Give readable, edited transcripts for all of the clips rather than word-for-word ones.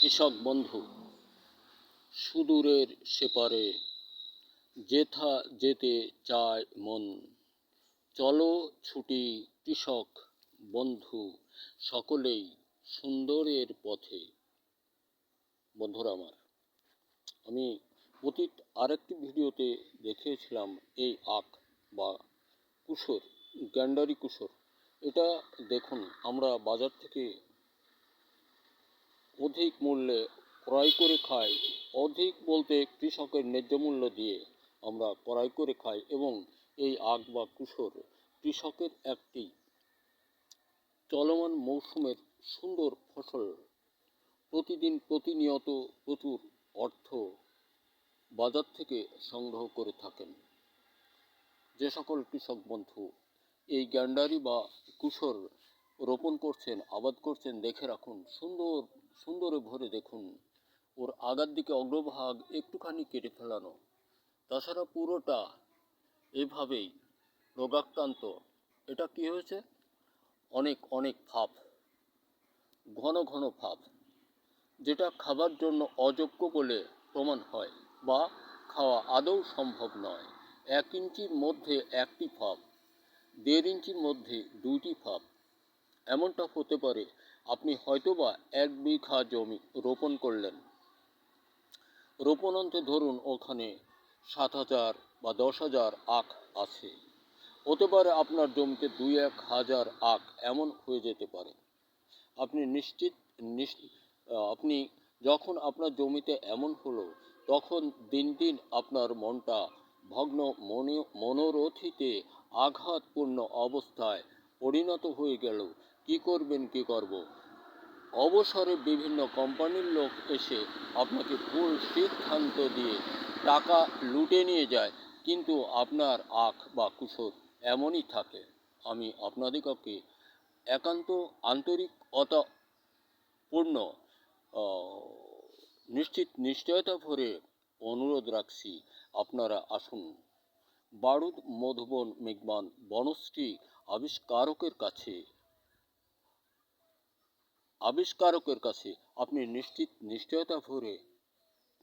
কৃষক বন্ধু, সুদূরের সেপারে যেথা যেতে চায় মন, চলো ছুটি কৃষক বন্ধু, সকলেই সুন্দরের পথে। বন্ধুরা আমার, আমি অতীত আরেকটি ভিডিওতে দেখিয়েছিলাম এই আখ বা কুশর, গ্যান্ডারি কুশর। এটা দেখুন, আমরা বাজার থেকে অধিক মূল্যে ক্রয় করে খাই। অধিক বলতে কৃষকের ন্যায্য মূল্য দিয়ে আমরা ক্রয় করে খাই, এবং এই আখ বা কুশর কৃষকের একটি চলমান মৌসুমের সুন্দর ফসল। প্রতিদিন প্রতিনিয়ত প্রচুর অর্থ বাজার থেকে সংগ্রহ করে থাকেন। যে সকল কৃষক বন্ধু এই গ্যান্ডারি বা কুশর রোপণ করছেন, আবাদ করছেন, দেখে রাখুন, সুন্দরে ভরে দেখুন। ওর আগার দিকে অগ্রভাগ একটুখানি কেটে ফেলানো, তাছাড়া পুরোটা এভাবেই রোগাক্রান্ত। এটা কি হয়েছে? অনেক অনেক ফাঁপ, ঘন ঘন ফাঁপ, যেটা খাবার জন্য অযোগ্য বলে প্রমাণ হয় বা খাওয়া আদৌ সম্ভব নয়। 1 ইঞ্চির মধ্যে একটি ফাঁপ, 1.5 ইঞ্চির মধ্যে 2টি ফাঁপ। এমনটা হতে পারে আপনি হয়তোবা 1 বিঘা জমি রোপণ করলেন। রোপণান্তে ধরুন ওখানে 7,000 বা 10,000 আখ আছে। হতে পারে আপনার জমিতে 2-1 হাজার আখ এমন হয়ে যেতে পারে। আপনি যখন আপনার জমিতে এমন হলো, তখন দিন দিন আপনার মনটা ভগ্ন মনোরথিতে আঘাতপূর্ণ অবস্থায় পরিণত হয়ে গেল। কি করবেন, কি করব? অবসরে বিভিন্ন কোম্পানির লোক এসে আপনাকে ভুল সিদ্ধান্ত দিয়ে টাকা লুটে নিয়ে যায়, কিন্তু আপনার আখ বা কুশর এমনই থাকে। আমি আপনাদিগকে একান্ত আন্তরিকতাপূর্ণ নিশ্চয়তা ভরে অনুরোধ রাখছি, আপনারা আসুন বারুদ মধুবন মেঘবান বনশ্রী আবিষ্কারকের কাছে আপনি নিশ্চয়তা ভরে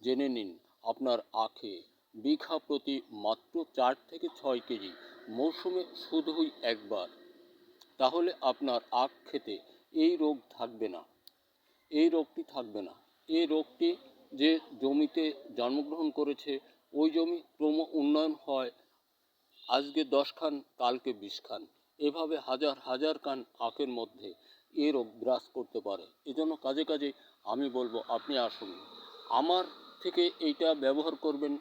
জেনে নিন, আপনার আখে বিঘা প্রতি মাত্র 4 থেকে 6 কেজি মৌসুমে শুধুই একবার। তাহলে আপনার আখ খেতে এই রোগটি থাকবে না। এই রোগটি যে জমিতে জন্মগ্রহণ করেছে, ওই জমি ক্রম উন্নয়ন হয়, আজকে 10 খান, কালকে 20 খান, এভাবে হাজার হাজার কান আখের মধ্যে এ রোগ গ্রাস করতে পারে। এজন্য কাজে কাজে আমি বলবো, আপনি আসুন, আমার থেকে এইটা ব্যবহার করবেন,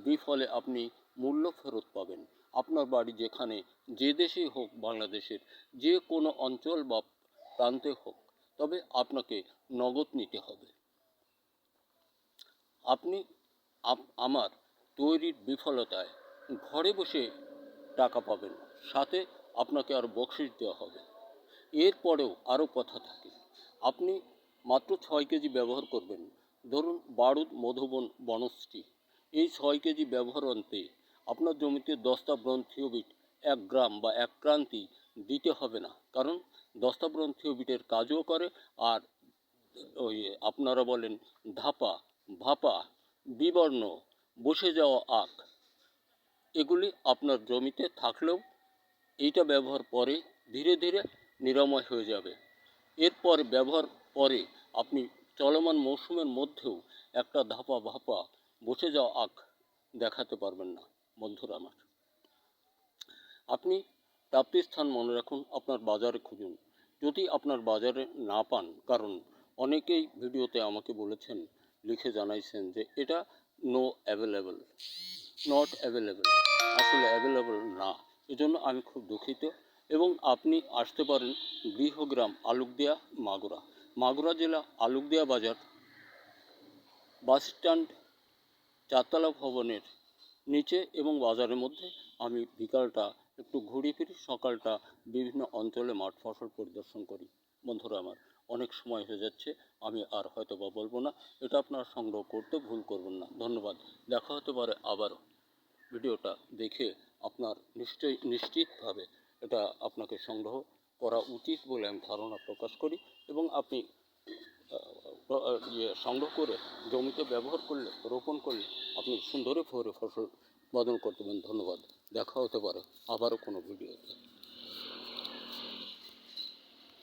বিফলে আপনি মূল্য ফেরত পাবেন। আপনার বাড়ি যেখানে, যে দেশেই হোক, বাংলাদেশের যে কোনো অঞ্চল বা প্রান্তে হোক, তবে আপনাকে নগদ নিতে হবে। আপনি আমার তৈরির বিফলতায় ঘরে বসে টাকা পাবেন, সাথে আপনাকে আরও বকশিশ দেওয়া হবে। এরপরেও আরও কথা থাকে। আপনি মাত্র 6 কেজি ব্যবহার করবেন। ধরুন বারুদ মধুবন বনশ্রী, এই 6 কেজি ব্যবহারান্তে আপনার জমিতে 10টা ব্রন্থিওবিট 1 গ্রাম বা 1 ক্রান্তি দিতে হবে না, কারণ 10টা ব্রন্থিওবিটের কাজও করে। আর ওই আপনারা বলেন ধাপা, ভাপা, বিবর্ণ, বসে যাওয়া আখ, এগুলি আপনার জমিতে থাকলেও এইটা ব্যবহার পরে ধীরে ধীরে নিরাময় হয়ে যাবে। এরপর ব্যবহার পরে আপনি চলমান মৌসুমের মধ্যেও একটা ধাপা ভাপা বসে যাওয়া আখ দেখাতে পারবেন না। বন্ধুরা আমার, আপনি প্রাপ্তিস্থান মনে রাখুন, আপনার বাজারে খুঁজুন। যদি আপনার বাজারে না পান, কারণ অনেকেই ভিডিওতে আমাকে বলেছেন, লিখে জানাইছেন যে এটা নট অ্যাভেলেবেল, আসলে অ্যাভেলেবেল না। এজন্য আমি খুব দুঃখিত। এবং আপনি আসতে পারেন গৃহগ্রাম আলুকদিয়া, মাগুরা জেলা আলুকদিয়া বাজার, বাসস্ট্যান্ড, 4তলা ভবনের নিচে এবং বাজারের মধ্যে। আমি বিকালটা একটু ঘুরে ফিরি, সকালটা বিভিন্ন অঞ্চলে মাঠ ফসল পরিদর্শন করি। বন্ধুরা আমার, অনেক সময় হয়ে যাচ্ছে, আমি আর হয়তো বা বলবো না। এটা আপনারা সংগ্রহ করতে ভুল করবেন না। ধন্যবাদ। দেখা হতে পারে আবারও। ভিডিওটা দেখে আপনার নিশ্চিতভাবে এটা আপনাকে সংগ্রহ করা উচিত বলে আমি ধারণা প্রকাশ করি, এবং আপনি সংগ্রহ করে জমিতে ব্যবহার করলে, রোপণ করলে আপনি সুন্দরভাবে ফসল উৎপাদন করতে পারেন। ধন্যবাদ। দেখা হতে পারে আবারও কোনো ভিডিওতে।